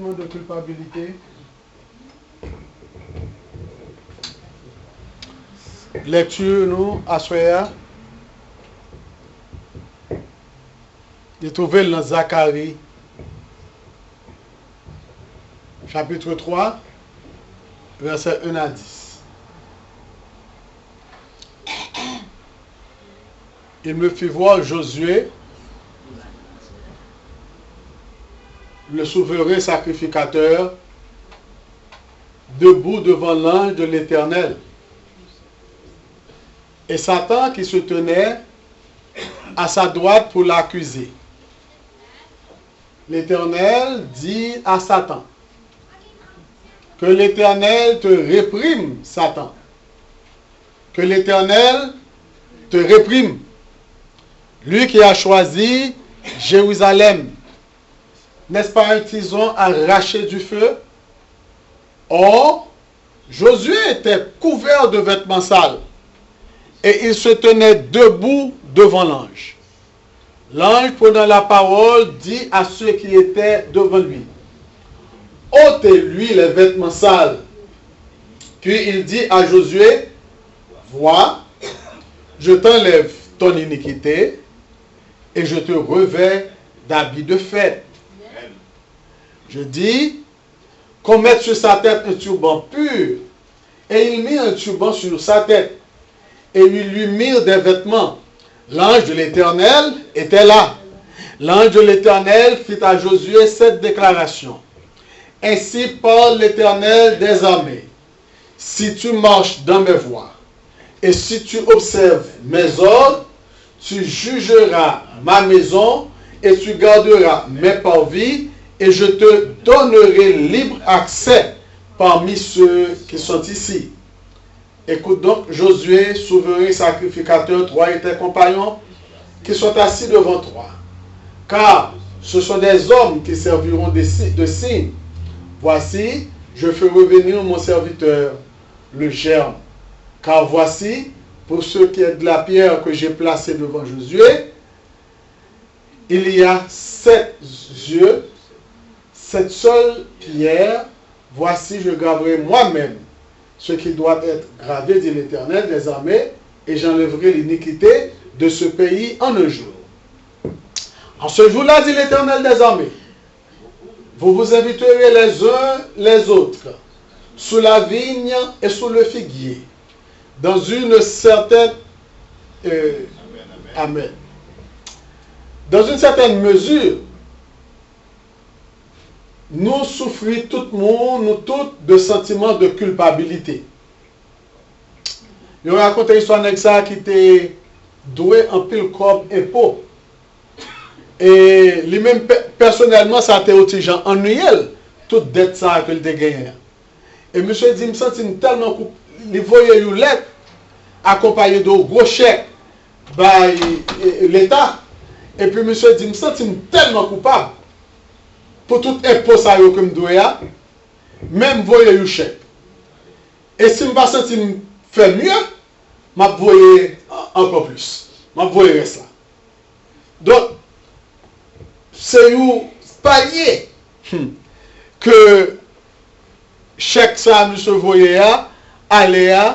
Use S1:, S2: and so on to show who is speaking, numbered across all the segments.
S1: De culpabilité. Lecture, nous, à Soya. J'ai trouvé dans Zacharie, chapitre 3, verset 1 à 10. Il me fit voir Josué, le souverain sacrificateur, debout devant l'ange de l'Éternel. Et Satan qui se tenait à sa droite pour l'accuser. L'Éternel dit à Satan, que l'Éternel te réprime, Satan. Que l'Éternel te réprime. Lui qui a choisi Jérusalem. N'est-ce pas un tison arraché du feu? Or, Josué était couvert de vêtements sales et il se tenait debout devant l'ange. L'ange, prenant la parole, dit à ceux qui étaient devant lui, ôtez-lui les vêtements sales. Puis il dit à Josué, vois, je t'enlève ton iniquité et je te revêts d'habits de fête. Je dis, qu'on mette sur sa tête un turban pur. Et il mit un turban sur sa tête. Et ils lui mirent des vêtements. L'ange de l'Éternel était là. L'ange de l'Éternel fit à Josué cette déclaration. Ainsi parle l'Éternel des armées. Si tu marches dans mes voies, et si tu observes mes ordres, tu jugeras ma maison, et tu garderas mes parvis, et je te donnerai libre accès parmi ceux qui sont ici. Écoute donc Josué, souverain sacrificateur, toi et tes compagnons, qui sont assis devant toi. Car ce sont des hommes qui serviront de signes. Voici, je fais revenir mon serviteur, le germe. Car voici, pour ce qui est de la pierre que j'ai placée devant Josué, il y a 7 yeux. Cette seule pierre, voici, je graverai moi-même ce qui doit être gravé, dit l'Éternel des armées, et j'enlèverai l'iniquité de ce pays en un jour. En ce jour-là, dit l'Éternel des armées, vous vous inviterez les uns les autres, sous la vigne et sous le figuier, dans une certaine... Amen. Dans une certaine mesure, nous souffrons tout le monde, nous tous, de sentiments de culpabilité. Je raconte une histoire avec ça qui était doué en pile comme impôt. Et lui-même, personnellement, ça a été aussi genre ennuyé, toute dette ça que il a gagné. Et monsieur dit, il me sentit tellement coupable. Il voyait une lettre accompagnée de gros chèques par l'État. Et puis monsieur dit, il me sentit tellement coupable. Pour tout impôt ça yo que me doya, même voyer un chèque. Et si je ne sens pas faire mieux, je vais voyer encore plus. Je vais voyer ça. Donc, c'est un palier que chèque ça nous se voyait aller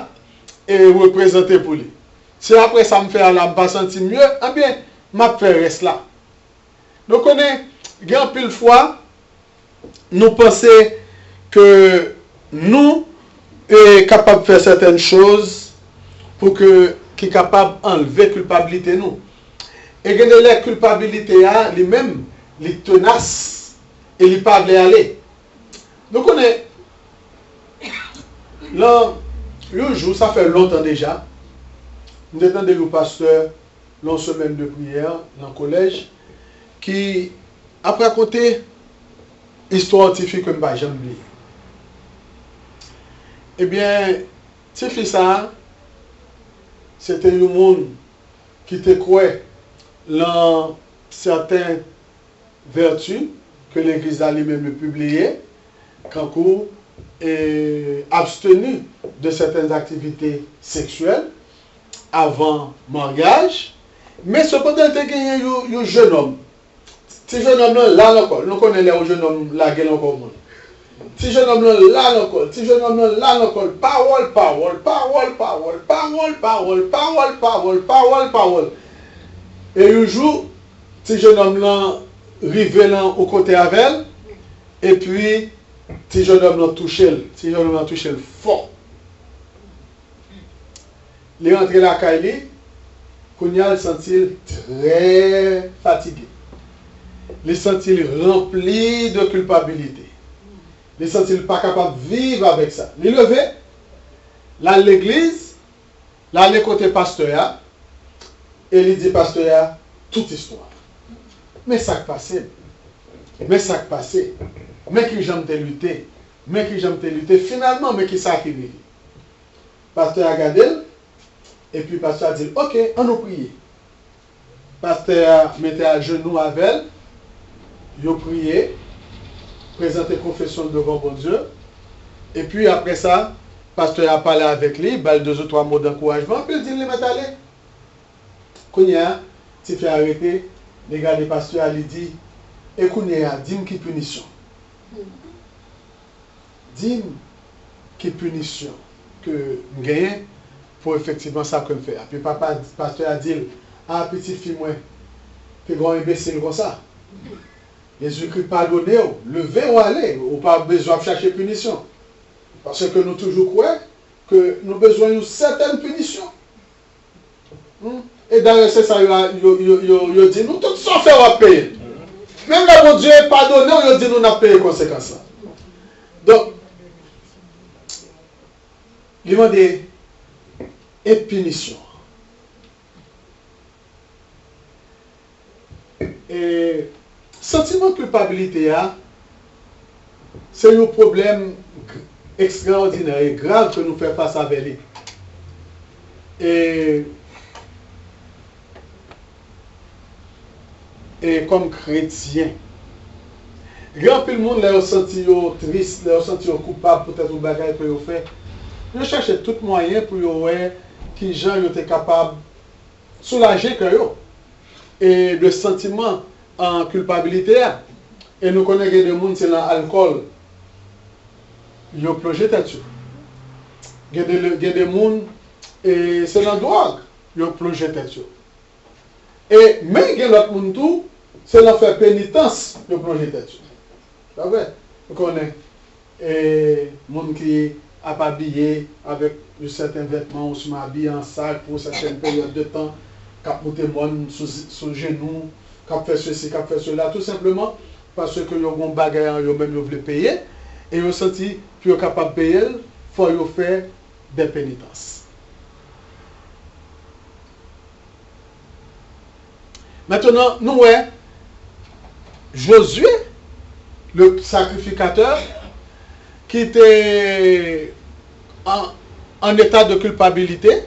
S1: et représenter pour lui. Si après ça me fait aller, je ne pas sentir mieux, eh bien, je vais faire reste là. Donc, on est, grand pile fois, nous pensons que nous sommes capables de faire certaines choses pour que qui est capable d'enlever la culpabilité nous. Et que la culpabilité lui-même, les tenace et il pas veut aller. Donc on est là, un jour, ça fait longtemps déjà, nous étions des pasteurs dans semaine de prière dans le collège qui après raconté histoire de fille que je n'ai jamais oublié. Eh bien, cette fille ça, c'était un monde qui te croyait dans certaines vertus que l'Église a lui-même publié, quand est abstenu de certaines activités sexuelles avant mariage, mais cependant, il y a un jeune homme Si jeune homme là encore, nous connaissons les jeunes hommes là qui ont encore. Si jeune homme là encore, si jeune homme là encore, parole, parole, parole, parole, parole, parole, parole, parole, parole, parole. Et un jour, si jeune homme là rivé là au côté avec elle, et puis si jeune homme là touché, si jeune homme là touché fort. Il est rentré la caille, il a senti très fatigué. Il senti rempli de culpabilité. Il senti pas capable de vivre avec ça. Il est levé, là à l'église, là à côté pasteur, et il dit pasteur, toute histoire. Mais ça qui passé, mais ça qui passé, mais qui j'aime te lutter, mais qui j'aime te lutter, finalement, mais qui ça qui vit. Pasteur a regardé, et puis pasteur a dit, ok, on nous prie. Pasteur mettait à genoux avec elle, il a prié, présenté confession devant bon Dieu, et puis après ça, pasteur a parlé avec lui, il a 2 ou 3 mots d'encouragement, puis il dit, il met aller. Quand il a, tu fais arrêter, les gars du pasteur, il dit, écoute, dis-moi qui punition. Dis-moi qui punition que je gagne pour effectivement ça que je fais. Puis papa, pasteur a dit, ah, petit fille, moi, tu es grand imbécile comme ça. Jésus-Christ pardonne, levez ou allez, ou pas besoin de chercher punition. Parce que nous toujours croyons que nous avons besoin d'une certaine punition. Et d'ailleurs, c'est ça, il dit, nous tous sommes faire à payer. Même là, mon Dieu est pardonné, il dit, nous n'avons pas payé les conséquences. Donc, il m'a dit, et punition. Et sentiment de culpabilité, c'est un problème extraordinaire et grave que nous faisons face avec lui. Et comme chrétien, grand peu de monde l'a senti triste, l'a senti coupable peut-être au bagage que vous fait. Je cherche tout moyen pour voir qui gens étaient capables de soulager que yo. Et le sentiment en culpabilité. Et nous connaissons des gens qui sont dans l'alcool. Ils ont plongé là-dessus. Il y a des gens et c'est dans la drogue. Ils ont plongé là-dessus. Et même il y a d'autres gens, c'est dans faire pénitence de plonger là-dessus. C'est vrai. Vous connaissez. Et les gens qui sont pas habillés avec un certain vêtement, ou se habillés en sac pour certaines périodes de temps, qui ont monté sous genoux, qui ont fait ceci, qui ont fait cela, tout simplement parce que ils ont un bagage, ils même voulu payer, et ils ont senti qu'ils sont capables de payer, il faut faire des pénitences. Maintenant, nous voyons Josué, le sacrificateur, qui était en état de culpabilité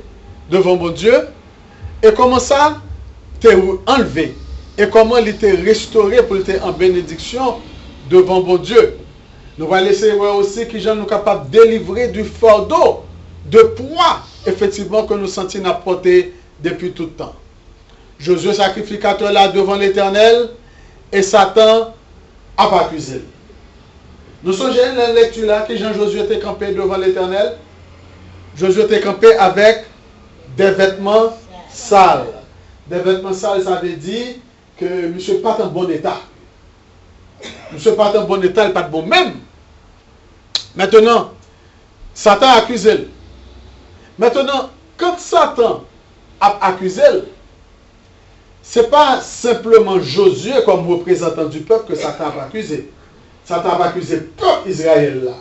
S1: devant mon Dieu, et comment ça t'est enlevé, et comment il était restauré pour être en bénédiction devant mon Dieu. Nous allons laisser voir aussi que nous sommes capables de délivrer du fardeau, de poids, effectivement, que nous sentons à porter depuis tout le temps. Josué sacrificateur là devant l'Éternel, et Satan a pas accusé. Nous sommes dans la lecture là que Jean-Josué était campé devant l'Éternel. Josué était campé avec des vêtements sales. Des vêtements sales, ça veut dire que monsieur n'est pas en bon état. Monsieur n'est pas en bon état, il n'est pas de bon même. Maintenant, Satan a accusé. Maintenant, quand Satan a accusé, ce n'est pas simplement Josué comme représentant du peuple que Satan a accusé. Satan a accusé le peuple Israël là.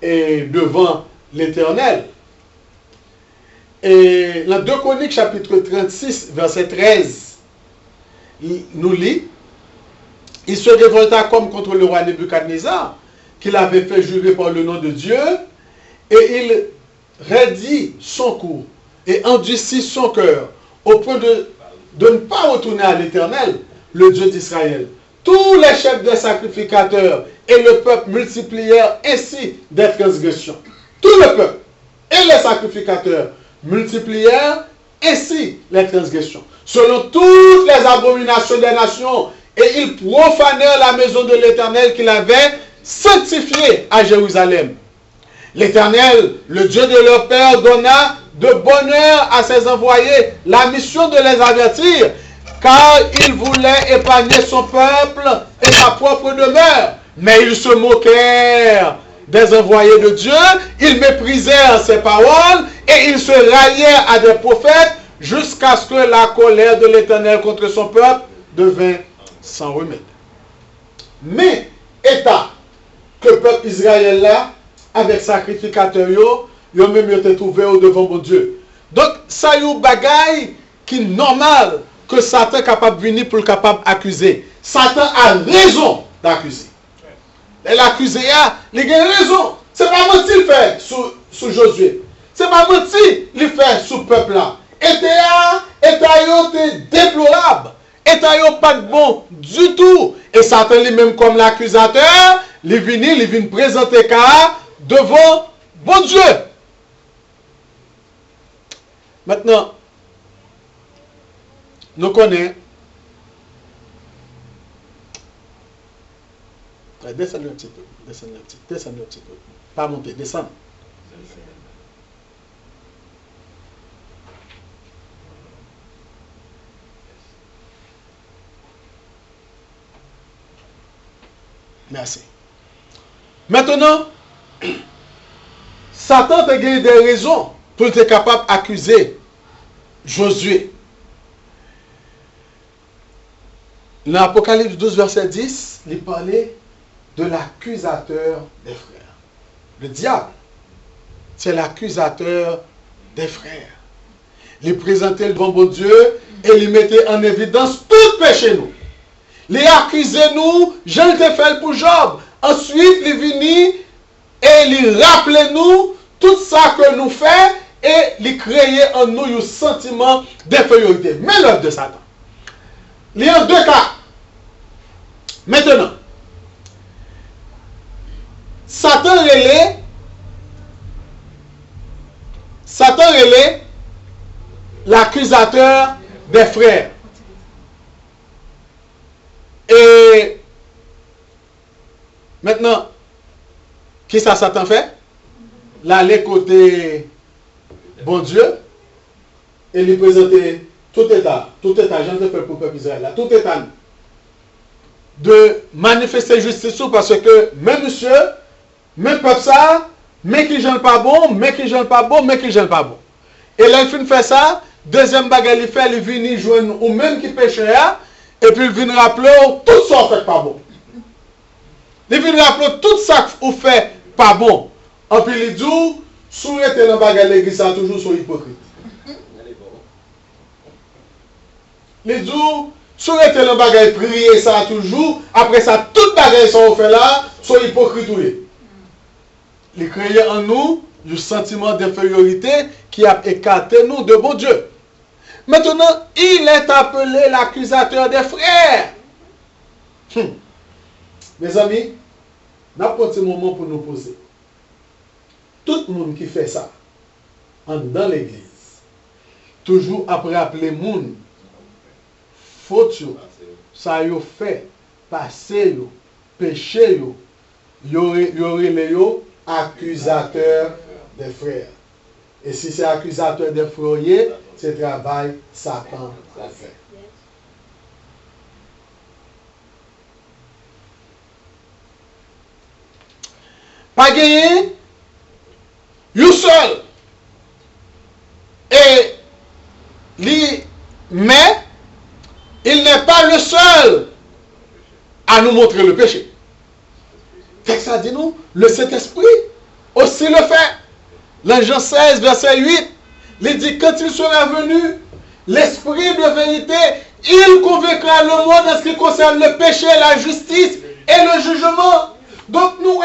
S1: Et devant l'Éternel. Et dans 2 Chroniques chapitre 36, verset 13, nous lit, il se révolta comme contre le roi Nebuchadnezzar, qu'il avait fait jurer par le nom de Dieu, et il raidit son cou et endurcit son cœur, au point de ne pas retourner à l'Éternel, le Dieu d'Israël. Tous les chefs des sacrificateurs et le peuple multiplièrent ainsi des transgressions. Tout le peuple et les sacrificateurs multiplièrent ainsi les transgressions. Selon toutes les abominations des nations, et ils profanèrent la maison de l'Éternel qu'il avait sanctifiée à Jérusalem. L'Éternel, le Dieu de leur père, donna de bonheur à ses envoyés la mission de les avertir, car il voulait épargner son peuple et sa propre demeure. Mais ils se moquèrent des envoyés de Dieu, ils méprisèrent ses paroles et ils se rallièrent à des prophètes jusqu'à ce que la colère de l'Éternel contre son peuple devint sans remède. Mais, état que le peuple Israël là, avec sacrificateur yo même été trouvé au devant mon Dieu. Donc, ça y est bagaille qui est normal que Satan est capable de venir pour le capable d'accuser. Satan a raison d'accuser. Et l'accusé il a raison. C'est pas menti il fait sous Josué. C'est pas menti il fait sous le peuple là. État déplorable. État pas de bon du tout. Et Satan lui-même comme l'accusateur, il vient présenter cas devant bon Dieu. Maintenant, nous connaissons. Descendez un petit peu. Descendez un petit peu. Pas monter, descendre. Merci. Maintenant, Satan a gagné des raisons pour être capable d'accuser Josué. Dans l'Apocalypse 12, verset 10, il parlait de l'accusateur des frères. Le diable, c'est l'accusateur des frères. Il présentait devant bon Dieu et il mettait en évidence tout péché nous. Il accusait nous, je l'ai fait pour Job. Ensuite, il venait et il rappelait nous tout ça que nous faisons et il créait en nous un sentiment d'infériorité. Mais l'œuvre de Satan. Il y a deux cas. Maintenant, Satan relève l'accusateur des frères. Et maintenant, qui ça Satan fait? L'aller côté bon Dieu et lui présenter tout état, j'en ai fait pour le peuple Israël, tout état de manifester justice parce que même monsieur, même peuple ça, mais qui gêne pas bon, mais qui gêne pas bon, mais qui gêne pas bon. Et là, il finit fait ça, deuxième bagarre, il fait, il vient joindre ou même qui pêche, et puis il vient rappeler tout ça fait pas bon. Il vient rappeler tout ça ou fait pas bon. Et puis il dit, si vous êtes dans la bagarre, l'église a toujours sont hypocrite. Il dit, si vous êtes dans la bagarre, prier ça toujours, après ça, toute bagarre sont fait là, sont hypocrites. Il crée en nous du sentiment d'infériorité qui a écarté nous de bon Dieu. Maintenant, il est appelé l'accusateur des frères. Mes amis, nous avons un petit moment pour nous poser. Tout le monde qui fait ça, dans l'église, toujours après appeler le monde, faut ça y fait, passer, péché, y aurait les accusateurs des frères. Et si c'est accusateur des frères, c'est travail Satan a fait. Pas gagné, you seul. Et mais il n'est pas le seul à nous montrer le péché. Qu'est-ce que ça dit nous? Le Saint-Esprit aussi le fait. Dans Jean 16, verset 8, il dit quand il sera venu, l'Esprit de vérité, il convaincra le monde en ce qui concerne le péché, la justice et le jugement. Donc nous,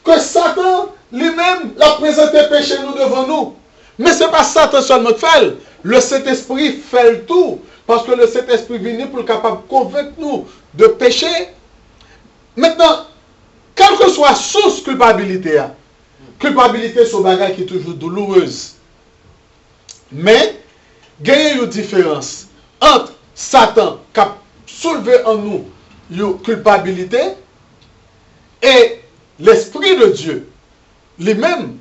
S1: que Satan lui-même l'a présenté péché nous devant nous. Mais ce n'est pas Satan seulement qui fait. Le Saint-Esprit fait le tout. Parce que le Saint-Esprit vient pour le capable de convaincre nous de péché. Maintenant, quelle que soit source culpabilité, culpabilité c'est une bagage qui est toujours douloureuse. Mais, il y a une différence entre Satan qui a soulevé en nous une culpabilité et l'Esprit de Dieu lui-même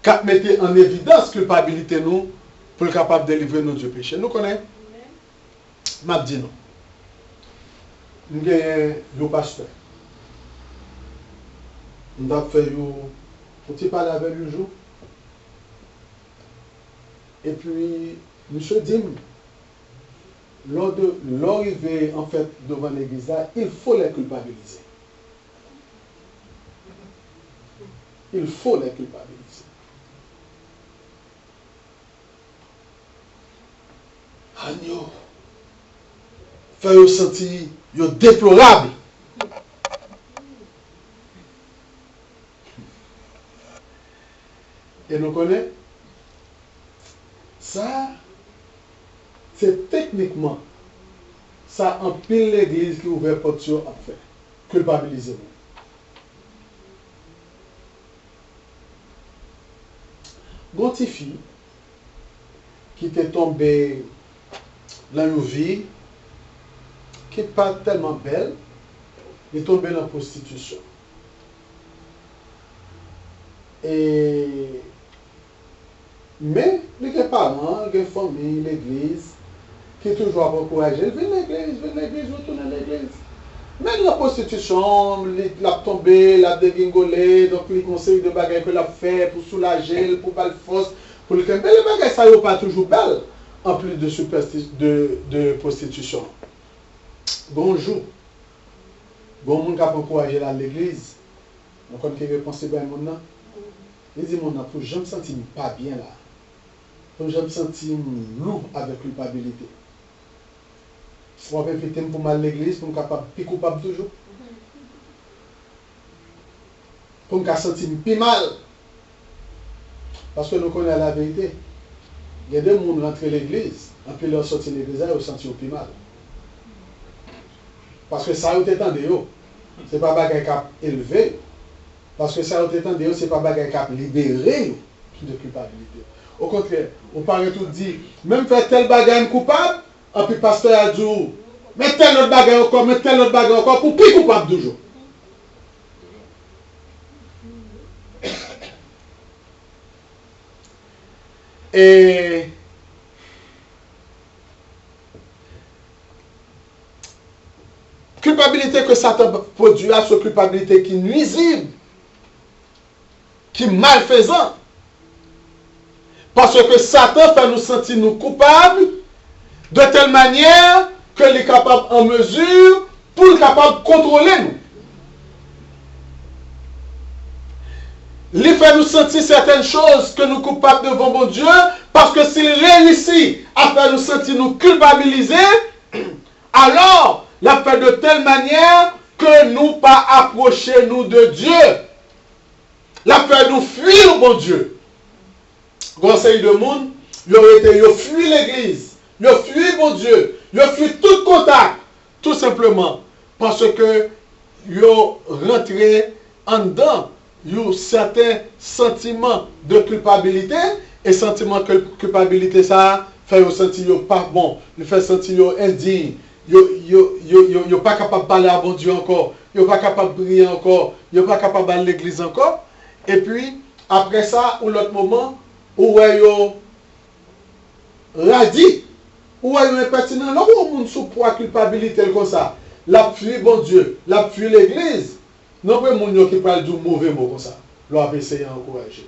S1: qui mettait en évidence culpabilité nous pour être capable de délivrer nos Dieu péché. Nous connaissons? M'a dit non. Nous avons un pasteur. Nous avons fait un petit parler avec lui un jour. Et puis, monsieur dit, lors d'arriver en fait devant l'église là, il faut les culpabiliser. Il faut les culpabiliser. Agneau, faire sentir déplorable. Et nous connaissons ça, c'est techniquement ça empile l'église qui ouvre porte à faire. Culpabiliser-vous. Gonti fille qui était tombée dans une vie qui n'est pas tellement belle, il est tombé dans la prostitution. Mais les parents, les familles, l'église, qui toujours encouragé, viens à l'église, retourne à l'église. Mais la prostitution, la tombée, la dégringolée, donc les conseils de bagages que la fait pour soulager, pour pas le force, pour le camper, les bagages ça n'est pas toujours belle, en plus de prostitution. Bonjour. Bon monde qui a encouragé à l'église. Donc on peut penser bien mon nom. Il dit mon nom pour je me sentir pas bien là. Pour je me sentir lourd avec culpabilité. On va inviter pour mal l'église pour me capable plus coupable toujours. Pour me sentir plus mal. Parce que nous connaissons la vérité. Il y a des gens qui rentrent à l'église, et puis leur sortir de l'église, ils se sentent plus mal. Parce que ça a été tendu, ce n'est pas bagay cap élevé. Parce que ça a été tendu, ce n'est pas bagay cap libéré de culpabilité. Au contraire, on paraît tout dit, même faire tel bagay coupable, et puis pasteur a dit, mais tel autre bagay encore, pour plus coupable toujours. Et culpabilité que Satan produit, c'est une culpabilité qui est nuisible, qui est malfaisante. Parce que Satan fait nous sentir nous coupables de telle manière qu'il est capable en mesure pour être capable de contrôler nous. Il fait nous sentir certaines choses que nous sommes coupables devant mon Dieu, parce que s'il réussit à faire nous sentir nous culpabiliser, alors il a fait de telle manière que nous pas approcher nous de Dieu. Il a fait nous fuir mon Dieu. Conseil de monde, il a fui l'église, il a fui mon Dieu, il a fui tout contact, tout simplement parce que il a rentré en dedans. Il y a certains sentiments de culpabilité, et sentiment de culpabilité ça fait sentir pas bon, il fait sentir indigne, il pas capable de parler à bon Dieu encore, il pas capable de prier encore, il pas capable d'aller à l'église encore, et puis après ça ou l'autre moment où il radis, où il est pertinent, là où on sous poids culpabilité comme ça, la fuit bon Dieu, la fuit l'église. Non pas mon qui parle du mauvais mot comme ça. L'on a essayé d'encourager.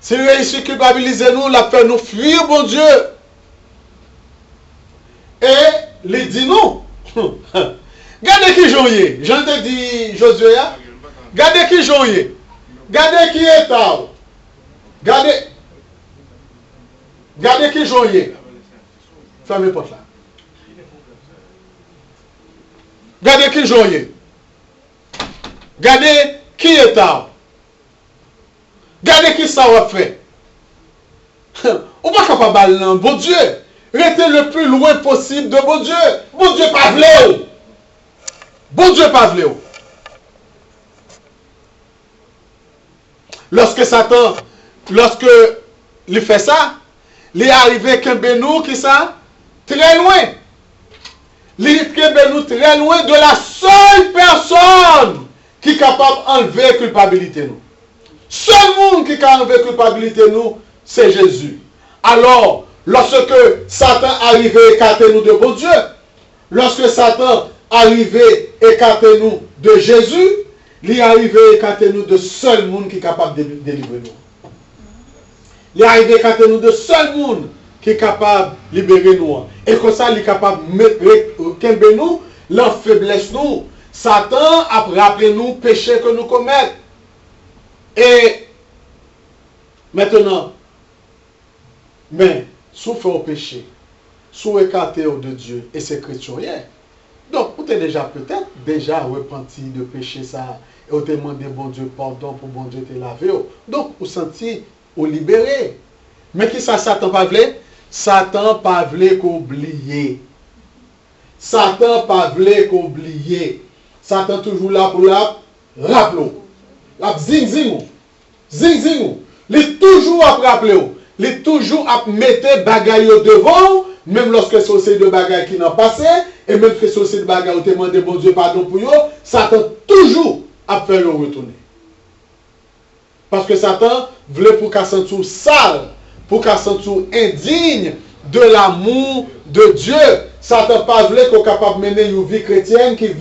S1: Si nous réussissons à culpabiliser nous, la fait nous fuir, bon Dieu. Et les dit non. Regardez qui joue. J'en ai dit Josué. Regardez qui joue. Regardez qui est là. Regardez qui joue. Fermez la porte là. Regardez qui joue. Regardez qui est là. Regardez qui ça va faire. On va pas capable de bon Dieu. Restez le plus loin possible de bon Dieu. Bon Dieu pas vle. Bon Dieu pas vle. lorsque Satan, lorsque il fait ça, il est arrivé qu'un nous qui ça, très loin. Il est nous très loin de la seule personne qui est capable d'enlever la culpabilité nous. Seul monde qui peut enlever la culpabilité nous, c'est Jésus. Alors, lorsque Satan arrivait à écarter nous de bon Dieu, lorsque Satan arrivait à écarter nous de Jésus, il est arrivé à écarter nous de seul monde qui est capable de délivrer nous. Il est arrivé à écarter nous de seul monde qui est capable de libérer nous. Et comme ça, il est capable de mettre nous, la faiblesse nous. Satan a rappelé nous le péché que nous commettons. Et maintenant, mais, si vous faites au péché, si vous écartez de Dieu, et c'est chrétien, donc vous êtes déjà peut-être déjà repenti de péché ça, et vous avez demandé bon Dieu pardon pour bon Dieu te laver. Donc vous sentez vous libéré. Mais qui ça Satan pas voulu? Satan pas voulu qu'oublier. Satan pas voulu qu'oublier. Satan toujours là pour la rappeler. La zing zing. Zing zing. Il est toujours à rappeler. Il est toujours à mettre bagaille devant, même lorsque c'est aussi de bagaille qui n'ont passé, et même que c'est aussi de bagaille où demande bon Dieu pardon pour eux, Satan toujours à faire le retourner. Parce que Satan voulait pour qu'elle sente sale, pour qu'elle sente indigne de l'amour de Dieu. Satan pas voulait qu'on soit capable de mener une vie chrétienne qui est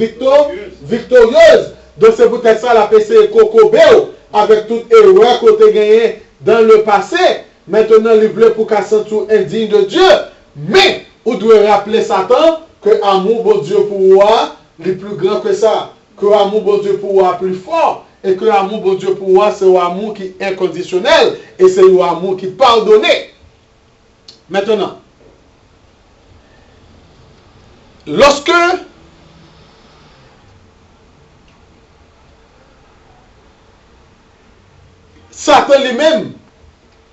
S1: victorieuse. Donc c'est peut-être ça la PC Cocobéo, avec toute erreur qu'on a gagné dans le passé. Maintenant, il veut pour qu'elle sente indigne de Dieu. Mais, on doit rappeler Satan que l'amour de Dieu pour moi est plus grand que ça. Que l'amour de Dieu pour moi est plus fort. Et que l'amour de Dieu pour moi, c'est un amour qui est inconditionnel. Et c'est un amour qui est pardonné. Maintenant, lorsque Satan lui-même,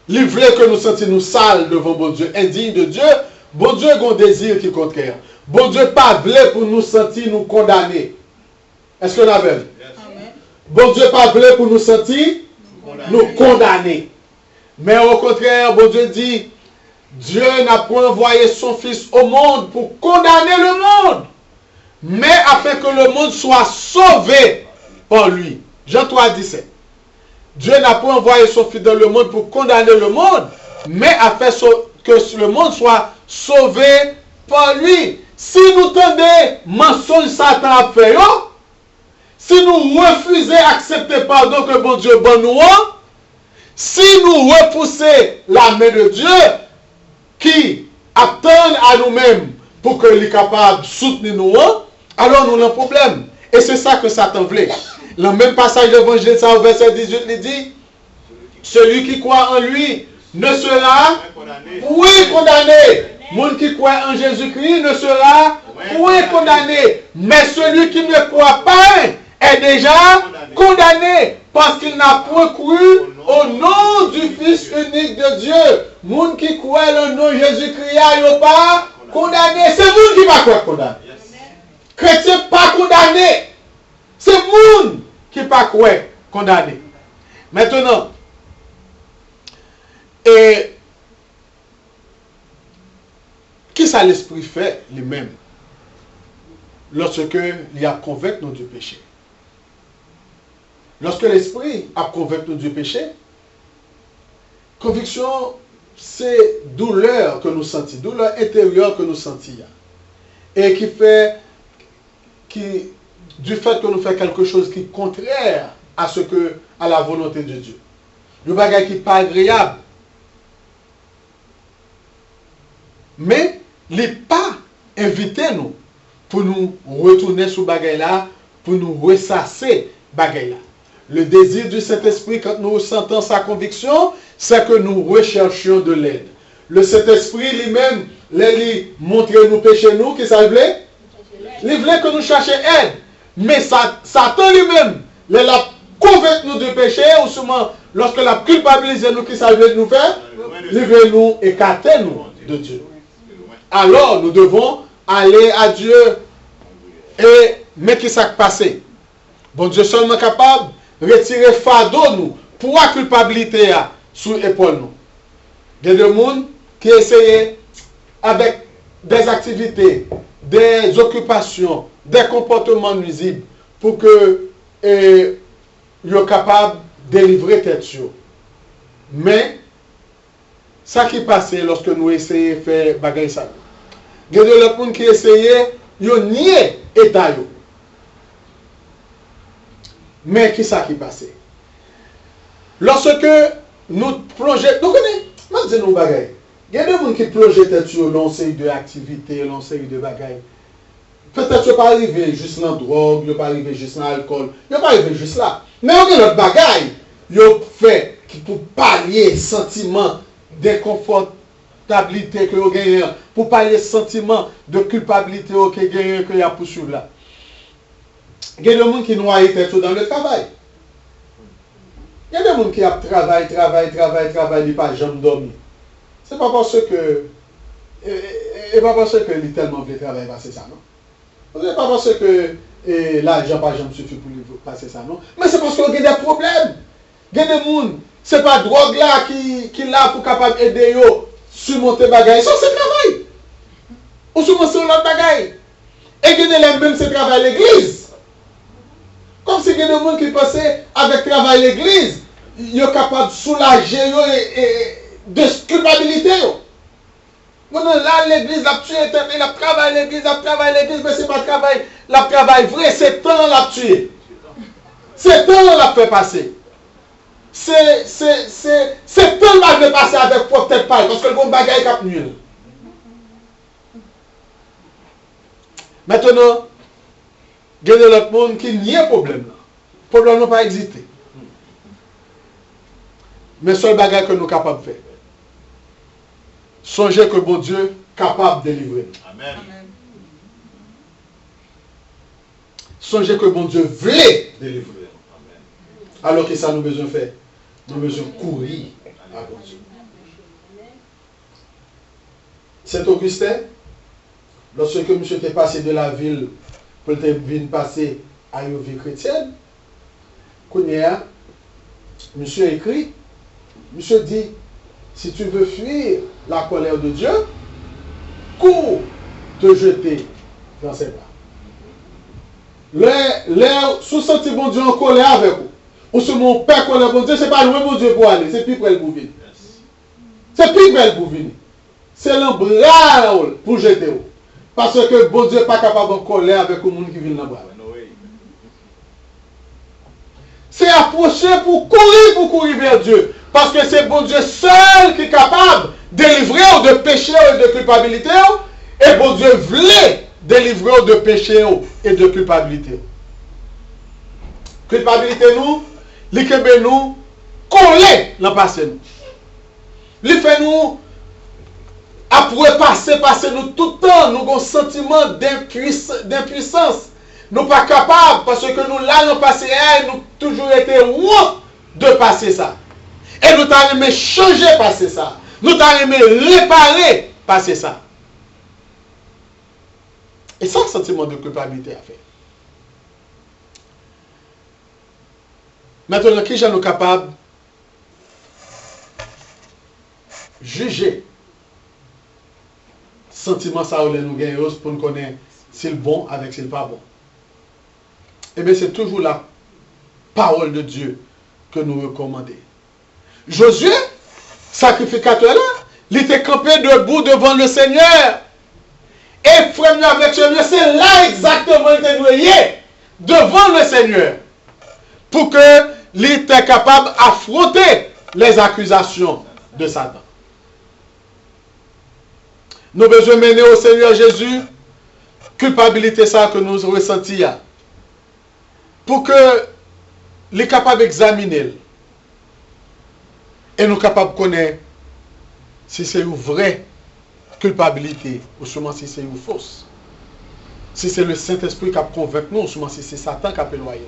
S1: il voulait que nous sentions nous sales devant bon Dieu, indignes de Dieu. Bon Dieu a un désir qui est contraire. Bon Dieu pas voulait pour nous sentir nous condamner. Est-ce que vous l'avez? Bon Dieu pas voulait pour nous sentir nous condamner. Mais au contraire, bon Dieu dit, Dieu n'a pas envoyé son Fils au monde pour condamner le monde, mais afin que le monde soit sauvé par lui. Jean 3, 17. Dieu n'a pas envoyé son Fils dans le monde pour condamner le monde, mais afin que le monde soit sauvé par lui. Si nous tendez mensonge Satan a fait, si nous refusons d'accepter pardon que bon Dieu bon nous, si nous repoussons la main de Dieu qui attend à nous-mêmes pour qu'il soit capable de soutenir nous, alors nous avons un problème. Et c'est ça que Satan voulait. Le même passage de l'évangile, au verset 18, il dit, celui qui croit en lui ne sera point condamné. Monde qui croit en Jésus-Christ ne sera point condamné. Mais celui qui ne croit pas est déjà condamné parce qu'il n'a point cru au nom du Fils unique de Dieu. Monde qui croit le nom de Jésus-Christ n'est pas condamné. C'est monde qui va croire condamné. Chrétien pas condamné. C'est monde qui pas croire condamné. Maintenant, et qui ça l'esprit fait lui-même lorsque il a convaincu nous du péché? Lorsque l'esprit a convaincu nous du péché, conviction, c'est douleur que nous sentons, douleur intérieure que nous sentons. Et qui fait, du fait que nous faisons quelque chose qui est contraire à la volonté de Dieu. Le bagage qui n'est pas agréable. Mais, il n'est pas invité nous pour nous retourner sur ce bagage-là, pour nous ressasser bagage-là. Le désir du Saint-Esprit, quand nous sentons sa conviction, c'est que nous recherchions de l'aide. Le Saint-Esprit lui-même, il montre nous péché nous, qui ça voulait? Il voulait que nous cherchions aide. Mais Satan lui-même, il a convaincu nous du péché, ou seulement lorsque la culpabilisé nous, qui ça voulait nous faire? Il veut nous écarter nous de Dieu. Alors, nous devons aller à Dieu. Mais qui s'est passé? Bon Dieu seulement capable de retirer fardeau nous, poids culpabilité sous l'épaule nous. Il y a des gens qui essayent avec des activités, des occupations, des comportements nuisibles pour que soient capables de délivrer tête sur. Mais ça qui passe lorsque nous essayons de faire bagaille ça. Il y a des gens qui essayent de nier l'état. Mais qui ça qui passe? Lorsque nous plongeons, nous connaissons, je dis nous bagaille. Il y a des gens qui plongent tête sur l'ensemble de activités, l'ensemble de bagaille. Peut-être que pas arriver juste dans la drogue, il pas arriver juste dans l'alcool, il pas arriver juste là. Mais on a notre bagaille, il fait pour pallier sentiment d'inconfortabilité que vous gagnez, pour pallier sentiment de culpabilité que vous a poursuivre là. Il y a des gens qui noient tête dans le travail. Il y a des gens qui travaillent, ils pas jamais dormir. C'est pas parce que pas parce que ils tellement veulent travailler passer ça non. C'est pas parce que l'argent pas jamais suffit pour lui passer ça non. Mais c'est parce qu'il y a des problèmes. Il y a des gens, c'est pas drogue là qui là pour capable aider yo surmonter bagaille. Ça c'est travail. Ou surmonter l'autre bagaille. Et il y a des même c'est travail à l'église. Comme si il y a des gens qui passaient avec travail à l'église, ils sont capables de soulager de culpabilité. Maintenant, là, l'église a tué, il a travaillé l'église, mais ce n'est pas travail vrai, c'est temps l'a tué. C'est temps l'a fait passer. C'est temps l'a fait passer avec peut-être pas, parce que le bon bagage est nul. Maintenant, il y a l'autre monde qui nie le problème. Le problème n'a pas existé. Mais seul bagage que nous sommes capables de faire. Songez que bon Dieu est capable de délivrer.
S2: Amen.
S1: Songez que bon Dieu voulait délivrer. Alors que ça nous besoin faire. Nous besoin courir à bon Dieu. Saint-Augustin, lorsque monsieur était passé de la ville pour venir passer à une vie chrétienne, monsieur écrit, monsieur dit, si tu veux fuir la colère de Dieu, cours te jeter dans ses bras. L'air sous-senti bon Dieu en colère avec vous. Ou ce mon père colère bon Dieu, c'est pas loin bon Dieu pour aller, c'est plus près pour venir. C'est plus près pour venir. C'est l'embrase pour jeter vous. Parce que bon Dieu n'est pas capable de colère avec le monde qui vient dans le bras. C'est approcher pour courir vers Dieu. Parce que c'est bon Dieu seul qui est capable de délivrer de péché et de culpabilité. Et bon Dieu voulait délivrer de péché et de culpabilité. Culpabilité nous, l'ikebe nous, coller dans le passé nous. Il fait nous, après passer nous tout le temps, nous avons un sentiment d'impuissance. Nous ne sommes pas capables, parce que nous, là, nous passons, nous toujours été honte de passer ça. Et nous avons aimé changer passer ça. Nous avons aimé réparer passer ça. Et ça, le sentiment de culpabilité à faire. Maintenant, qui sommes-nous capables de juger sentiment ça ou nous gagnons pour nous connaître si c'est bon avec si c'est pas bon. Eh bien, c'est toujours la parole de Dieu que nous recommandons. Josué, sacrificateur là, il était campé debout devant le Seigneur. Et frère avec Seigneur, c'est là exactement qu'il était devant le Seigneur. Pour que il était capable d'affronter les accusations de Satan. Nous besoin mener au Seigneur Jésus culpabilité ça que nous ressentions. Pour que il est capable d'examiner et nous capables de connaître si c'est une vraie culpabilité ou seulement si c'est une fausse. Si c'est le Saint-Esprit qui a convaincu nous ou seulement si c'est Satan qui a éloigné.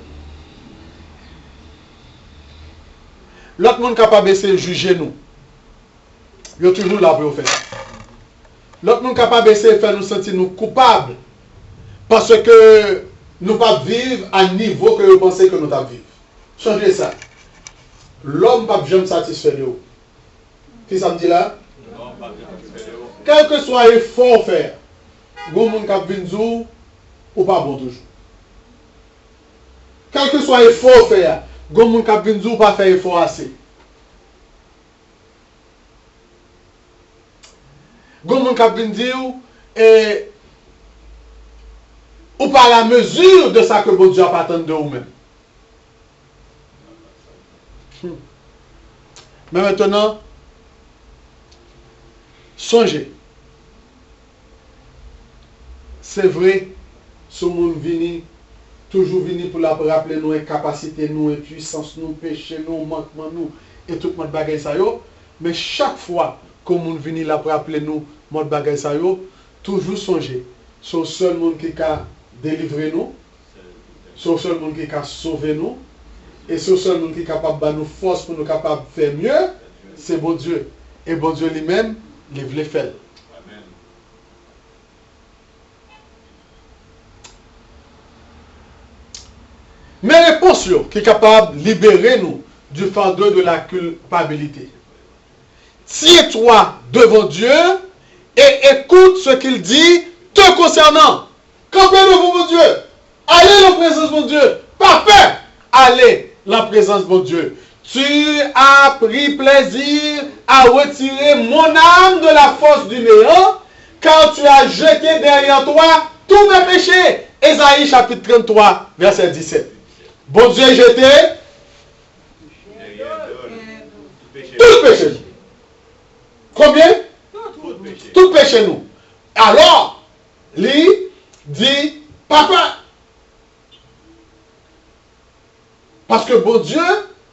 S1: L'autre monde capable de juger nous. Il y a toujours là pour faire ça. L'autre monde capable de faire nous sentir nous coupables parce que nous ne pas vivre à niveau que vous pensez que nous devons vivre. Changez ça. l'homme pas jamais satisfait de vous. Qui ça me dit là? Quel que soit l'effort faire, vous monde qui vient dire ou pas bon toujours. Quel que soit l'effort faire, vous monde qui vient dire ou pas faire effort assez. Vous monde qui vient dire ou pas la mesure de ça que bon Dieu a pas attendu de vous-même. Mais maintenant, songez. C'est vrai, ce monde vini, toujours vini pour la rappeler nos incapacités, nos impuissances, nos péchés, nos manquements, nous, et tout le monde bagaille ça yo. Mais chaque fois que le monde vini là pour rappeler nous, monde bagaille ça yo, toujours songez. C'est le seul monde qui a délivré nous, c'est le seul monde qui a sauvé nous, et c'est le seul monde qui est capable de nous force pour nous capables de faire mieux, c'est bon Dieu. Et bon Dieu lui-même, il veut faire. Amen. Mais réponse qui est capable de libérer nous du fardeau de la culpabilité. Tiens-toi devant Dieu et écoute ce qu'il dit te concernant. Campez devant mon Dieu. Allez en présence de mon Dieu. Pas peur. Allez en présence de mon Dieu. Tu as pris plaisir à retirer mon âme de la fosse du néant, car tu as jeté derrière toi tous mes péchés. Ésaïe chapitre 33, verset 17. Bon Dieu jeté tout péché. Combien? Tout péché nous. Alors, lui dit, papa, parce que bon Dieu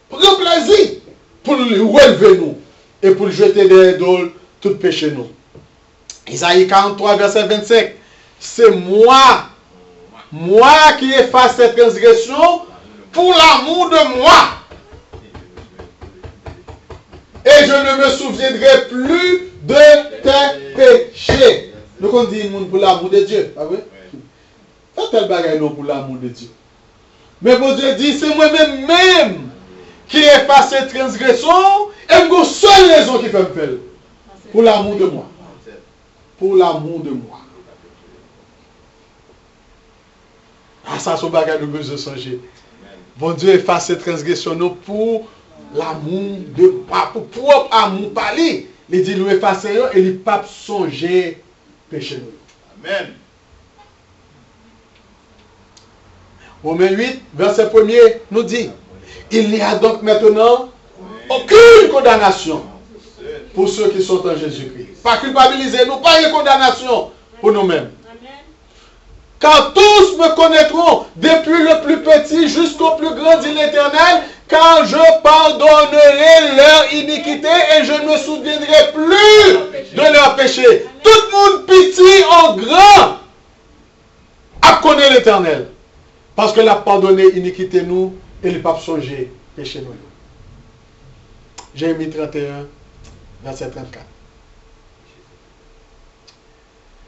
S1: prend plaisir pour lui relever nous et pour jeter des idoles tout péché nous. Isaïe 43, verset 25. C'est moi qui efface cette transgression pour l'amour de moi. Et je ne me souviendrai plus de tes péchés. Donc on dit pour l'amour de Dieu. Ah oui? Faites tel bagaille non pour l'amour de Dieu. Mais bon Dieu dit, c'est moi-même qui efface cette transgression et une seule raison qui fait me faire. Pour l'amour de moi. Pour l'amour de moi. Ah, ça, c'est un bagage de besoin de changer. Bon Dieu efface cette transgression pour l'amour de moi. Pour propre amour parler. Il dit, nous effacer et il ne pas songer péché. Amen. Romains 8, verset 1er nous dit, il n'y a donc maintenant aucune condamnation pour ceux qui sont en Jésus-Christ. Pas culpabiliser nous, pas de condamnation pour nous-mêmes. Car tous me connaîtront, depuis le plus petit jusqu'au plus grand, dit l'Éternel, car je pardonnerai leur iniquité et je ne me souviendrai plus de leurs péchés. Tout le monde petit en grand a connu l'Éternel. Parce que a pardonné iniquité nous et le pape songer péché nous. Jérémie 31, verset 34.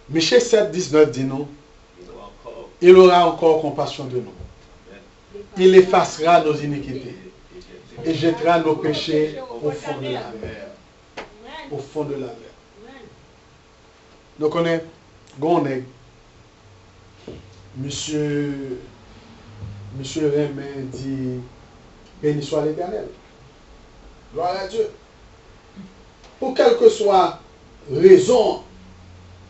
S1: Michée 7, 19 dit nous, il aura encore compassion de nous. Il effacera nos iniquités et jettera nos péchés au fond de la mer. Au fond de la mer. Donc on est, Monsieur Raymond dit, béni soit l'Éternel. Gloire à Dieu. Pour quelle que soit raison,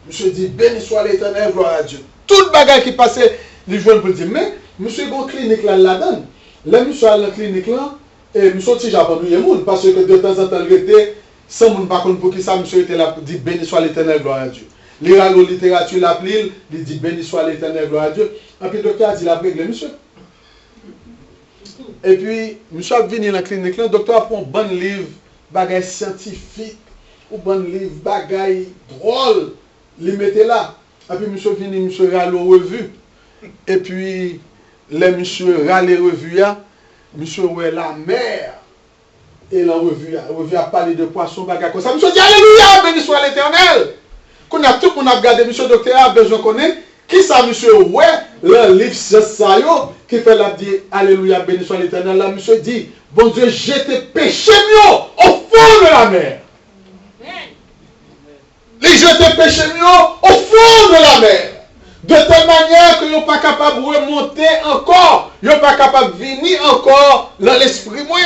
S1: monsieur dit, béni soit l'Éternel, gloire à Dieu. Tout le bagage qui passait, les jeunes pour dire, mais monsieur bon clinique là, la donne. Là, monsieur à la clinique là, et monsieur aussi j'ai abandonné le monde, parce que de temps en temps, il était, sans monde par contre pour qui ça, monsieur était là pour dire, béni soit l'Éternel, gloire à Dieu. Lire la littérature, l'appli, il dit, béni soit l'Éternel, gloire à Dieu. Et puis le docteur a dit, la règle, monsieur. Et puis, monsieur a venu dans la clinique, le docteur a pris un bon livre, bagay scientifique, ou bon livre, bagay drôle, il mettait là. Et puis, monsieur venu, monsieur râle aux revues. Et puis, les monsieur râle les revues, monsieur ouais la mer. Et la revue a parlé de poisson, bagay comme ça. Monsieur dit, alléluia, béni soit l'Éternel. Qu'on a tout le monde a regardé, monsieur docteur a besoin de connaître. Qui ça, monsieur, ouais, le livre, c'est ça, yo, qui fait la dit, alléluia, béni soit l'Éternel. Là, monsieur dit, bon Dieu jette péché mieux au fond de la mer. Il jette péché mieux au fond de la mer. De telle manière que ils ne sont pas capables de remonter encore. Ils ne sont pas capables de venir encore dans l'esprit moins.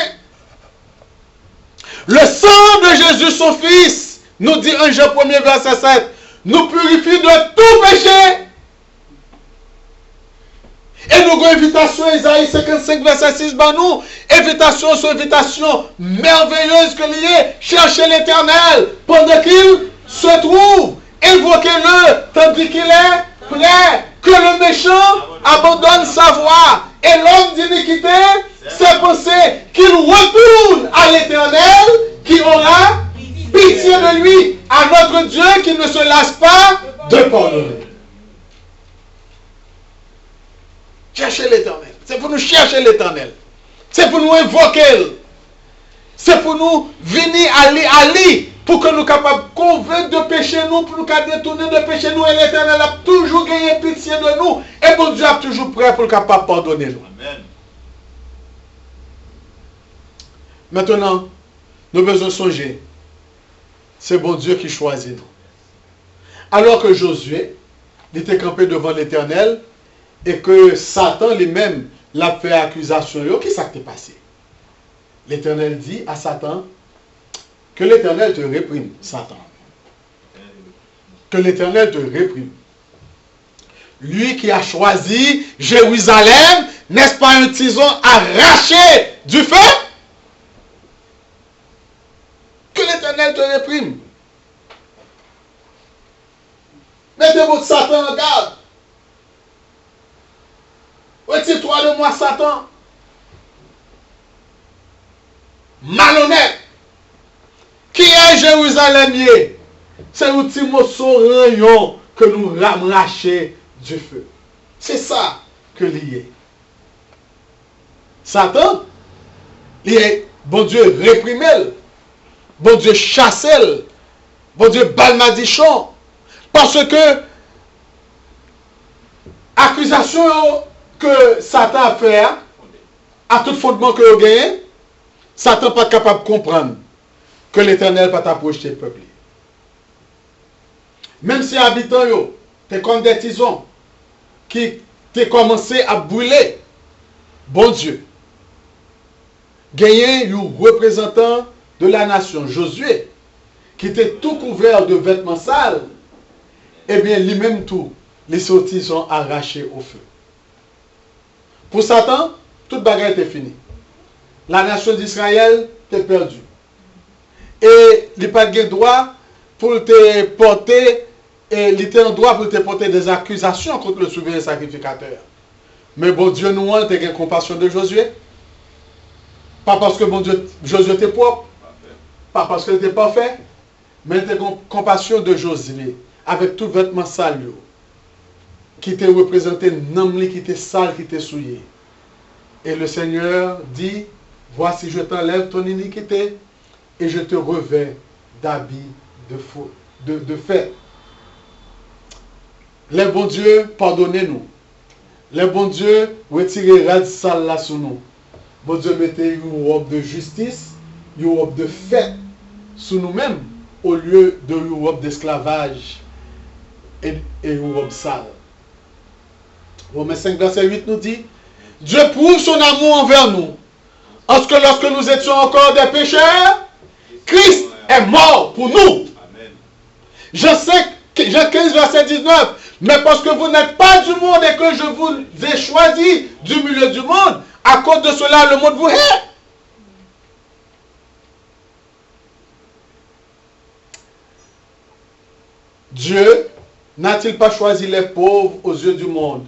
S1: Le sang de Jésus, son Fils, nous dit en Jean 1er verset 7, nous purifie de tout péché. Et nous avons une invitation, Isaïe 55 verset 6, ben nous, invitation sur invitation merveilleuse que liée, cherchez l'Éternel pendant qu'il se trouve, invoquez-le tandis qu'il est prêt, que le méchant abandonne sa voie et l'homme d'iniquité ses pensées, qu'il retourne à l'Éternel qui aura pitié de lui, à notre Dieu qui ne se lasse pas de pardonner. Cherchez l'Éternel. C'est pour nous chercher l'Éternel. C'est pour nous invoquer. C'est pour nous venir aller pour que nous soyons capables de convaincre de péché nous, pour nous détourner de péché nous. Et l'Éternel a toujours gagné pitié de nous. Et bon Dieu est toujours prêt pour nous capable de pardonner nous. Amen. Maintenant, nous devons songer. C'est bon Dieu qui choisit nous. Alors que Josué était campé devant l'Éternel, et que Satan lui-même l'a fait accusation, qu'est-ce qui s'est passé? L'Éternel dit à Satan que l'Éternel te réprime, Satan. Que l'Éternel te réprime. Lui qui a choisi Jérusalem, n'est-ce pas un tison arraché du feu? Que l'Éternel te réprime. Mettez votre Satan en garde. Retire-toi de moi, Satan. Malhonnête. Qui est Jérusalem? C'est un petit morceau rayon que nous raché du feu. C'est ça que lié. Satan, il est, bon Dieu, réprimé. Bon Dieu, chassé. Bon Dieu, balmadichon. Parce que accusation que Satan a fait, à tout fondement que vous gagnez, Satan n'est pas capable de comprendre que l'Éternel va t'approcher le peuple. Même si habitants, t'es comme des tisons qui t'es commencé à brûler, bon Dieu, gagné un représentant de la nation, Josué, qui était tout couvert de vêtements sales, eh bien, lui-même tout, les sorties sont arrachées au feu. Pour Satan, toute bagarre était finie. La nation d'Israël était perdue. Et il n'a pas de droit pour te porter, et il était en droit pour te porter des accusations contre le souverain sacrificateur. Mais bon Dieu nous a eu compassion de Josué. Pas parce que bon Dieu, Josué était propre, pas parce qu'il était parfait, mais il était compassion de Josué, avec tout vêtement sale, qui était représenté un homme qui était sale, qui était souillé. Et le Seigneur dit, voici je t'enlève ton iniquité et je te revêts d'habits de fête. Les bons dieux, pardonnez-nous. Les bons dieux, retirez rad sale là sous nous. Bon Dieu, mettez une robe de justice, une robe de fête sous nous-mêmes, au lieu de une robe d'esclavage et une robe sale. Romains 5, verset 8 nous dit, Dieu prouve son amour envers nous, parce que lorsque nous étions encore des pécheurs, Christ est mort pour nous. Amen. Jean 15, verset 19, mais parce que vous n'êtes pas du monde et que je vous ai choisi du milieu du monde, à cause de cela, le monde vous hait. Dieu n'a-t-il pas choisi les pauvres aux yeux du monde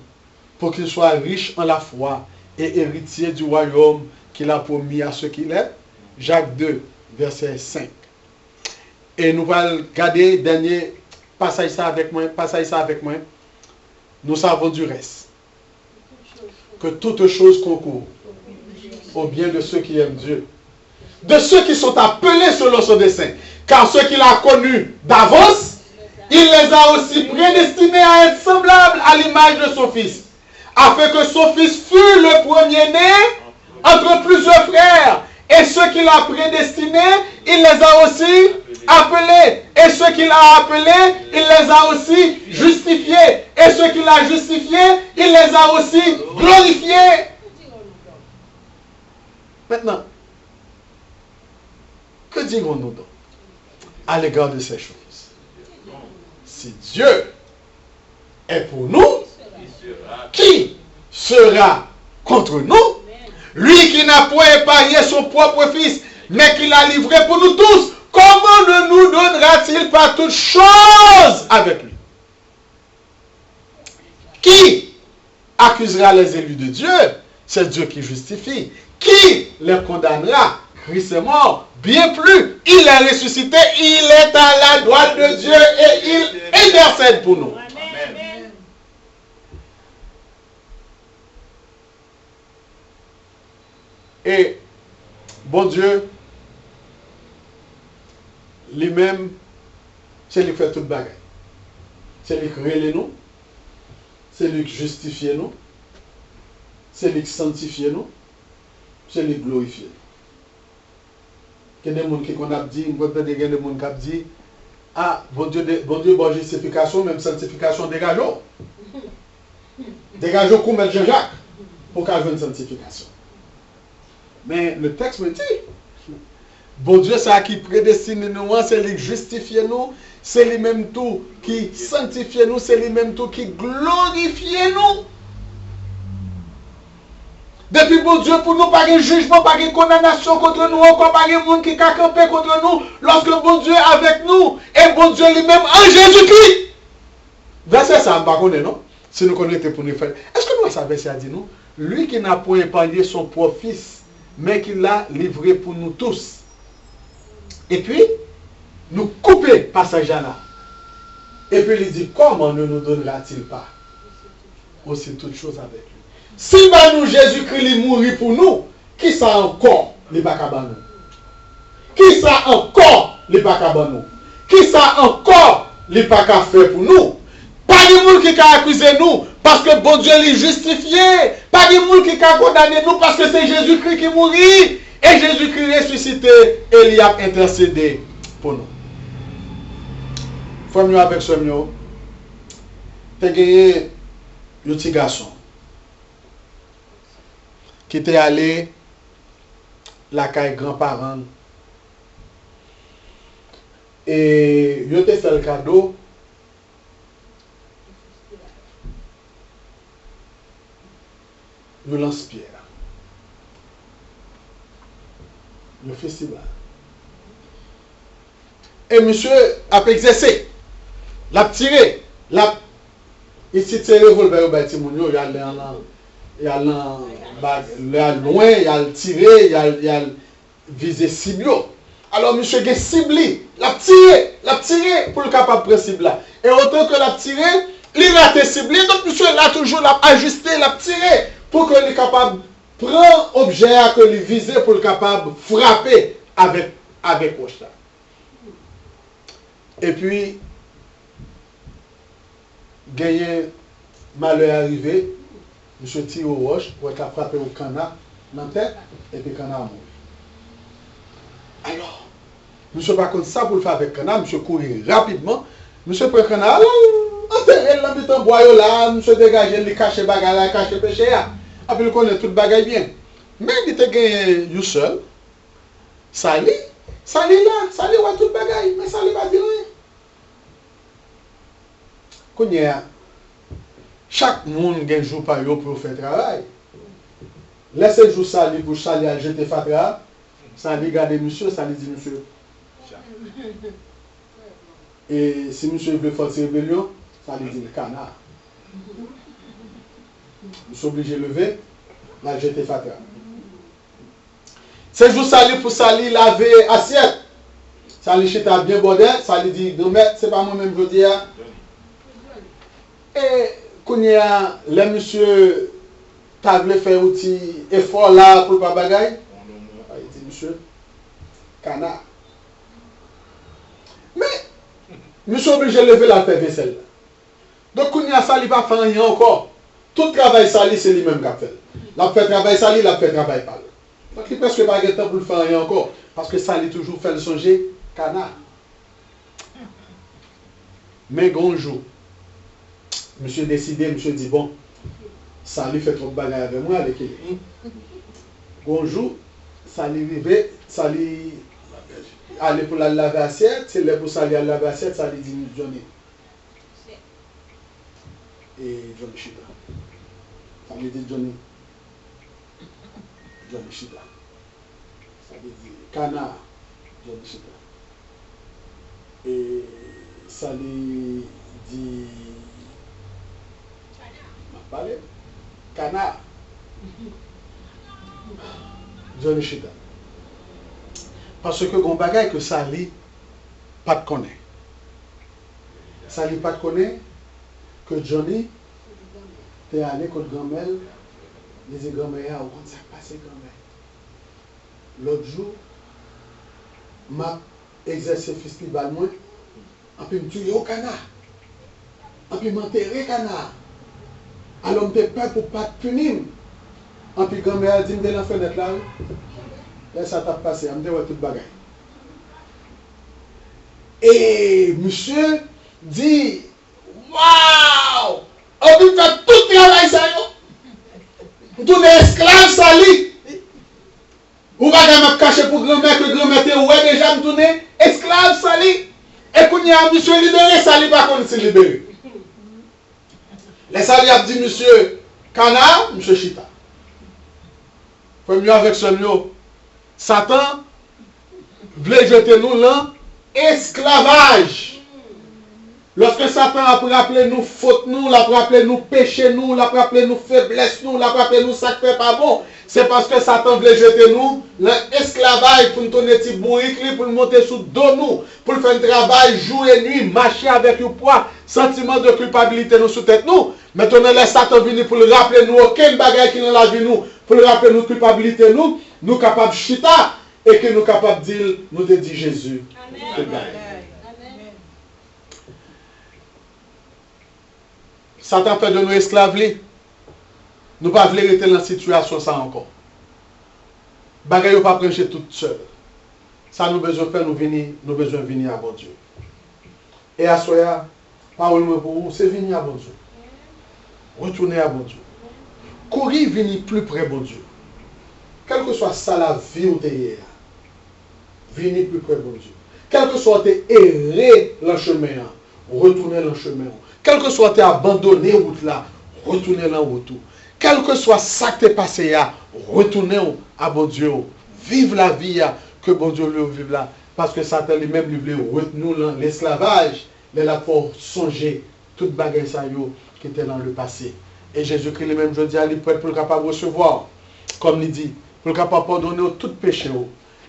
S1: pour qu'ils soient riches en la foi et héritiers du royaume qu'il a promis à ceux qui l'aiment? Jacques 2, verset 5. Et nous allons regarder le dernier passage ça avec moi. Nous savons du reste. Que toute chose concourt au bien de ceux qui aiment Dieu. De ceux qui sont appelés selon son dessein. Car ceux qu'il a connus d'avance, il les a aussi prédestinés à être semblables à l'image de son Fils, afin que son Fils fût le premier-né entre plusieurs frères. Et ceux qu'il a prédestinés, il les a aussi appelés. Et ceux qu'il a appelés, il les a aussi justifiés. Et ceux qu'il a justifiés, il les a aussi glorifiés. Maintenant, que dirons-nous donc à l'égard de ces choses? Si Dieu est pour nous, qui sera contre nous? Lui qui n'a point épargné son propre fils, mais qui l'a livré pour nous tous, comment ne nous donnera-t-il pas toutes choses avec lui? Qui accusera les élus de Dieu? C'est Dieu qui justifie. Qui les condamnera? Christ est mort. Bien plus, il est ressuscité, il est à la droite de Dieu et il intercède pour nous. Amen. Et bon Dieu, lui-même, c'est lui qui fait toute bagaille. C'est lui qui relève nous, c'est lui qui justifie nous, c'est lui qui sanctifie nous, c'est lui qui glorifie. Il y a des gens qui ont dit, il y a des gens qui ont dit, ah, bon Dieu, bonne justification, même sanctification, dégageons. Dégageons comme Jean-Jacques pour qu'il y ait une sanctification. Mais le texte me dit, bon Dieu, c'est qui prédestine nous, c'est lui qui justifie nous, c'est lui-même tout qui sanctifie nous, c'est lui-même tout qui glorifie nous. Depuis bon Dieu, pour nous, pas de jugement, pas de condamnation contre nous, encore pas de monde qui a campé contre nous, lorsque bon Dieu est avec nous, et bon Dieu lui-même en Jésus-Christ. Verset ça, on ne connaît pas, non? Si nous connaissons pour nous faire. Est-ce que nous savons ça dit nous? Lui qui n'a point épargné son propre fils, mais qui l'a livré pour nous tous. Et puis, nous couper passage là. Et puis il dit, comment ne nous donnera-t-il pas aussi toutes choses avec lui? Si nous Jésus-Christ il mourit pour nous, qui ça encore les bacabans? Qui ça encore les bacabans? Qui ça encore les bacabans fait pour nous? Pas de monde qui a accusé nous parce que bon Dieu les justifié. Pas de monde qui a condamné nous parce que c'est Jésus-Christ qui mourit. Et Jésus-Christ ressuscité et il a intercédé pour nous. Frère, avec ce mot, tu as gagné un petit garçon qui était allé la caille grands-parents et il a fait le cadeau de lance-pierre. Le festival. Et monsieur a exercé. L'a tiré. Il s'est tiré le revolver au bâtiment. Il a loin, il a tiré, il a visé cible. Alors monsieur a ciblé. L'a tiré pour le capable de cible là. Et autant que l'a tiré, il a été ciblé. Donc monsieur l'a toujours ajusté, l'a tiré pour que le capable prend objet que lui viser pour le capable de frapper avec roche là. Et puis gagner malheur arrivé, monsieur tire au roche pour être frappé au canard dans la tête et puis le canard mort. Alors, monsieur pas contre ça pour le faire avec le canard, monsieur courir rapidement, monsieur prend le canard, enterrer l'habitant boyau là, monsieur dégager, il cache bagarre là, cache péché là. Après, il connaît tout le bagage bien. Mais il était gagné seul. Sali là, Sali voit tout le bagage, mais Sali va dire rien. Chaque monde a un jour par jour pour faire travail. Laissez le jour Sali pour Sali à jeter fatra. Sali garde monsieur, Sali dit monsieur. Et si monsieur veut faire une rébellion, Sali dit le canard. Nous sommes obligés de lever, la jeter fatra. C'est jour Sali pour Sali laver assiette. Sali chita bien bordel, Sali dit, grand-mère, c'est pas moi-même je dis. Et quand il y a les monsieur t'as voulu faire un petit effort là pour pas bagaille, il dit monsieur, canard. Mais monsieur obligé de lever la faire vaisselle. Donc quand il y a Sali pas fait rien encore. Tout travail Sali c'est lui-même qui a fait. La fait travail Sali, la fait travail pas. Donc il presque pas de temps pour le faire rien encore. Parce que ça lui toujours fait le songer canard. Mais grand jour, monsieur décidé, monsieur dit bon, ça lui fait trop de bagarre avec moi avec lui. Grand jour, ça lui arrivait, ça lui aller pour la laver assiette, c'est là pour ça aller à laver assiette, ça lui dit Johnny. Et Johnny Chita. Ça lui dit Johnny. Johnny Chita. Ça lui dit canard. Johnny Chita. Et ça lui dit parler canard. Johnny Chita. Parce que mon bagage que ça lit pas de connaît. Ça lit pas de connaît que Johnny t'es allé contre grand-mère, les grand-mère a on ça passé grand-mère. L'autre jour m'a exercé festival moi en puis me tuer au canard. En puis m'enterrer canard. Alors me peur pour pas te punir. En puis grand-mère a dit me la fenêtre là. Là, ça t'a passé, je me dis, tout bagaille. Et monsieur dit, waouh! On peut faire tout le travail, ça y est. Tout l'esclave, ça lit. Ou pas me cacher pour grand-mère, que grand-mère te ouais déjà me tourner. Esclave, ça lit. Et quand il y a un monsieur libéré, ça lit pas qu'on s'est libéré. Les sali a dit, monsieur Canard, monsieur Chita. Faut mieux avec ce mot. Satan voulait jeter nous dans l'esclavage. Lorsque Satan a rappelé nous faute nous, l'a rappelé nous péché nous, l'a rappelé nous faiblesse nous, l'a rappelé nous ça fait pas bon, c'est parce que Satan voulait jeter nous dans l'esclavage pour nous donner petit bourrique, pour nous monter sous dos nous, pour faire un travail jour et nuit, marcher avec le poids, sentiment de culpabilité nous sous tête nous. Maintenant, les Satan venir pour le rappeler nous aucun bagage qui dans la vie nous, pour le rappeler nous culpabilité nous capables de chita et que nous capables de dire, nous te dit Jésus. Amen. Amen. Satan fait de nous esclaves. Nous ne pouvons pas rester dans la situation ça encore. Bagay pas prêcher tout seul. Ça nous besoin faire, nous besoin venir à bon Dieu. Et à soya, parole pour vous, c'est venir à bon Dieu. Retourner à bon Dieu. Courir venir plus près de bon Dieu. Quelle que soit ça la vie ou t'es venir plus près de bon Dieu. Quel que soit t'es erré le chemin, retourner le chemin. Quel que soit t'es abandonné route là, retourner la route. Quel que soit ça que t'es passé retourner à bon Dieu. Vive la vie que bon Dieu le vive là. Parce que Satan lui-même lui voulait retenir l'esclavage. Il a pour songer toute bagaille ça qui était dans le passé. Et Jésus-Christ lui-même, je dis, il est prêt pour le capable de recevoir. Comme il dit, pour le capable de pardonner tout péché.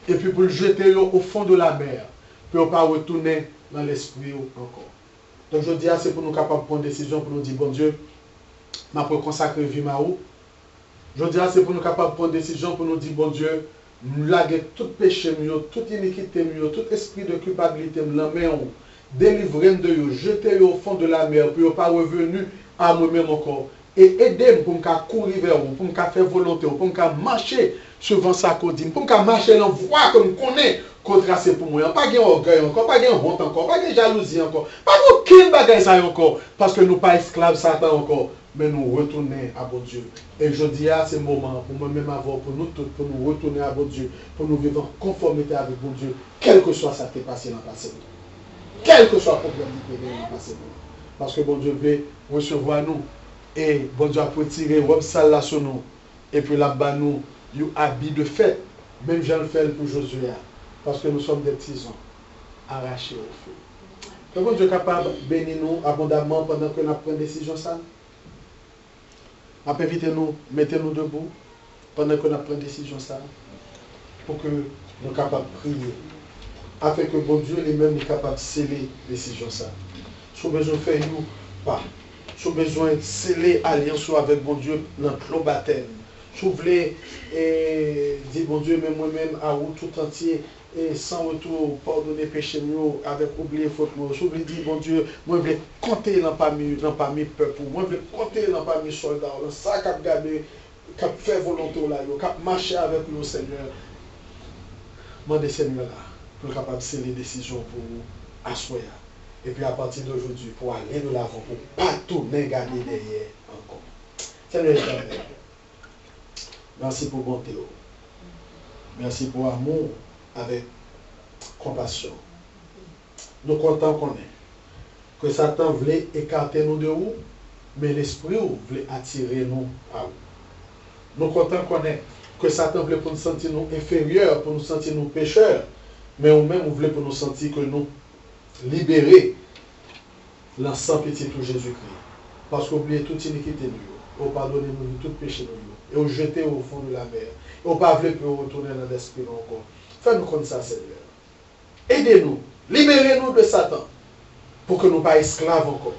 S1: Et puis pour le jeter au fond de la mer. Pour ne pas retourner dans l'esprit encore. Donc je dis, c'est pour nous capables de prendre une décision, pour nous dire, bon Dieu, je vais consacrer vie ma ou. Je dis, c'est pour nous capables de prendre une décision, pour nous dire, bon Dieu, nous laguer tout péché, toute iniquité, tout esprit de culpabilité, délivrer de eux, jeter au fond de la mer, pour ne pas revenir à moi-même encore. Et aider pour me courir vers vous, pour me faire volonté, pour me marcher suivant sa codine, pour me marcher dans la voie que je connais, qu'on trace pour moi. Pas de orgueil encore, pas de honte encore, pas de jalousie encore, pas aucun bagage encore, parce que nous ne sommes pas esclaves Satan encore, mais nous retournons à bon Dieu. Et je dis à ce moment, pour moi-même avoir, pour nous tous, pour nous retourner à bon Dieu, pour nous vivre en conformité avec bon Dieu, quel que soit ça qui est passé dans le passé. Quel que soit le problème qui est dans le passé. Parce que bon Dieu veut recevoir nous. Et bon Dieu a retiré robe sale là sur nous. Et puis là-bas nous, nous habits de fête. Même Jean le fait pour Josué. Parce que nous sommes des petits hommes arrachés au feu. Que bon Dieu est capable de bénir nous abondamment pendant que nous prenons une décision ça. Invitez-nous, mettez-nous debout pendant que nous prenons une décision ça. Pour que nous soyons capables de prier. Afin que bon Dieu lui-même est capable de sceller la décision ça. Si vous avez besoin de faire nous, pas. Si vous avez besoin de sceller alliance avec bon Dieu dans le baptême. Si vous voulez dire bon Dieu, mais moi-même à vous tout entier, et sans retour, pardonner péché avec oublier faute. Si vous voulez dire bon Dieu, moi je voulais compter dans parmi peuple, moi je voulais compter dans parmi soldats, dans ça qu'a gardé qui fait volonté là, qui marche avec le Seigneur, demandez Seigneur là, pour capable de sceller les décisions pour vous, asseoir. Et puis à partir d'aujourd'hui, pour aller de l'avant, pour ne pas tourner, garder derrière encore. Seigneur éternel, merci pour bonté. Merci pour amour avec compassion. Nous comptons qu'on est. Que Satan voulait écarter nous de vous, mais l'esprit voulait attirer nous à vous. Nous comptons qu'on est. Que Satan voulait pour nous sentir nous inférieurs, pour nous sentir nous pécheurs, mais nous-mêmes, vous voulez pour nous sentir que nous libérer l'ensemble petit pour Jésus-Christ. Parce qu'oubliez toute iniquité nous, pardonnez-nous de tout péché nous, et vous jetez au fond de la mer, et vous pas voulez pour retourner dans l'esprit encore. Faites-nous comme ça, Seigneur. Aidez-nous, libérez-nous de Satan, pour que nous ne soyons pas esclaves encore,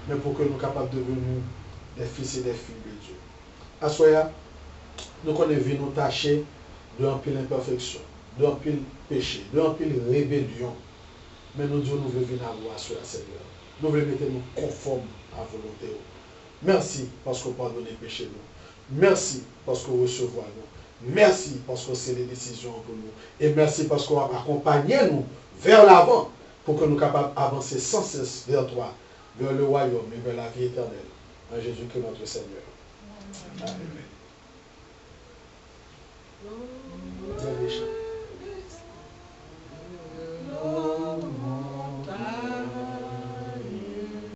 S1: mais pour que nous soyons capables de devenir des fils et des filles de Dieu. Assoya, nous connaissons nous tâcher de remplir l'imperfection, de remplir le péché, de remplir la rébellion. Mais nous Dieu nous voulons venir à vous, assoya, Seigneur. Nous voulons mettre nous conformes à la volonté. Merci parce que vous pardonnez le péché nous. Merci parce que vous recevez nous. Merci parce que c'est les décisions pour nous. Et merci parce que vous accompagnez nous vers l'avant pour que nous soyons capables d'avancer sans cesse vers toi, vers le royaume et vers la vie éternelle. En Jésus-Christ notre Seigneur. Amen.